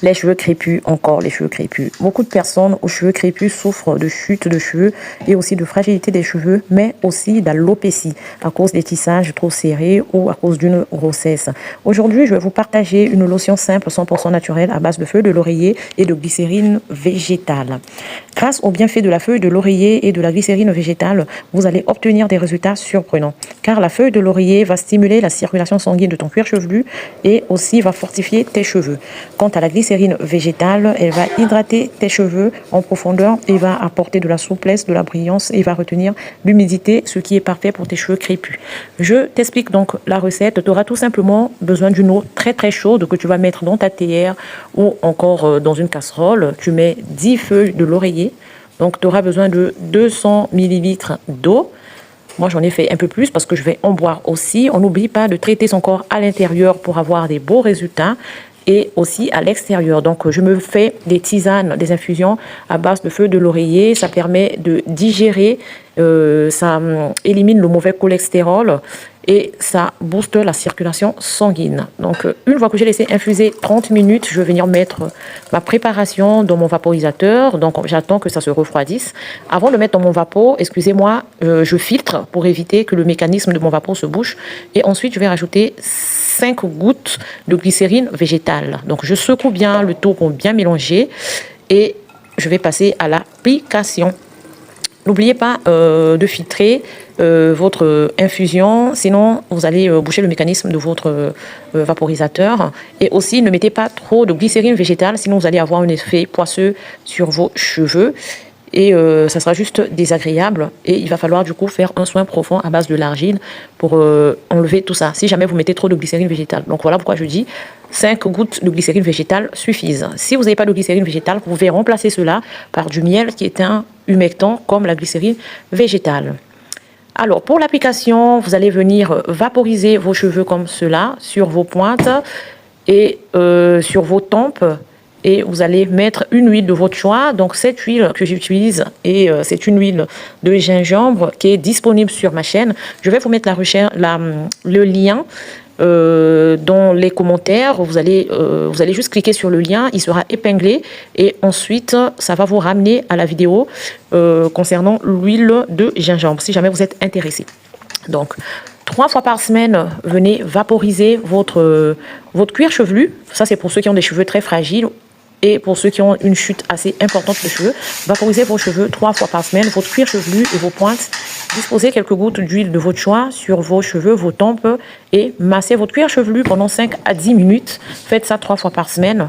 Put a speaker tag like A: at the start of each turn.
A: Les cheveux crépus, encore les cheveux crépus. Beaucoup de personnes aux cheveux crépus souffrent de chute de cheveux et aussi de fragilité des cheveux, mais aussi d'alopécie à cause des tissages trop serrés ou à cause d'une grossesse. Aujourd'hui, je vais vous partager une lotion simple 100% naturelle à base de feuilles de laurier et de glycérine végétale. Grâce aux bienfaits de la feuille de laurier et de la glycérine végétale, vous allez obtenir des résultats surprenants. Car la feuille de laurier va stimuler la circulation sanguine de ton cuir chevelu et aussi va fortifier tes cheveux. Quant à la glycérine végétale, elle va hydrater tes cheveux en profondeur et va apporter de la souplesse, de la brillance et va retenir l'humidité, ce qui est parfait pour tes cheveux crépus. Je t'explique donc la recette. Tu auras tout simplement besoin d'une eau très très chaude que tu vas mettre dans ta théière ou encore dans une casserole. Tu mets 10 feuilles de laurier. Donc tu auras besoin de 200 ml d'eau. Moi, j'en ai fait un peu plus parce que je vais en boire aussi. On n'oublie pas de traiter son corps à l'intérieur pour avoir des beaux résultats et aussi à l'extérieur. Donc, je me fais des tisanes, des infusions à base de feuilles de laurier. Ça permet de digérer, ça élimine le mauvais cholestérol et ça booste la circulation sanguine. Donc, une fois que j'ai laissé infuser 30 minutes, je vais venir mettre ma préparation dans mon vaporisateur. Donc, j'attends que ça se refroidisse. Avant de mettre dans mon vapeau, excusez-moi, je filtre pour éviter que le mécanisme de mon vapeau se bouche. Et ensuite, je vais rajouter 5 gouttes de glycérine végétale. Donc, je secoue bien le tout pour bien mélanger et je vais passer à l'application. N'oubliez pas de filtrer votre infusion, sinon vous allez boucher le mécanisme de votre vaporisateur. Et aussi, ne mettez pas trop de glycérine végétale, sinon vous allez avoir un effet poisseux sur vos cheveux. Et ça sera juste désagréable. Et il va falloir du coup faire un soin profond à base de l'argile pour enlever tout ça, si jamais vous mettez trop de glycérine végétale. Donc voilà pourquoi je dis 5 gouttes de glycérine végétale suffisent. Si vous n'avez pas de glycérine végétale, vous pouvez remplacer cela par du miel qui est un humectant comme la glycérine végétale. Alors pour l'application, vous allez venir vaporiser vos cheveux comme cela sur vos pointes et sur vos tempes. Et vous allez mettre une huile de votre choix. Donc cette huile que j'utilise, et c'est une huile de gingembre qui est disponible sur ma chaîne. Je vais vous mettre le lien dans les commentaires. Vous allez juste cliquer sur le lien, il sera épinglé. Et ensuite, ça va vous ramener à la vidéo concernant l'huile de gingembre, si jamais vous êtes intéressé. Donc, 3 fois par semaine, venez vaporiser votre cuir chevelu. Ça, c'est pour ceux qui ont des cheveux très fragiles. Et pour ceux qui ont une chute assez importante de cheveux, vaporisez vos cheveux 3 fois par semaine, votre cuir chevelu et vos pointes. Disposez quelques gouttes d'huile de votre choix sur vos cheveux, vos tempes et massez votre cuir chevelu pendant 5 à 10 minutes. Faites ça 3 fois par semaine.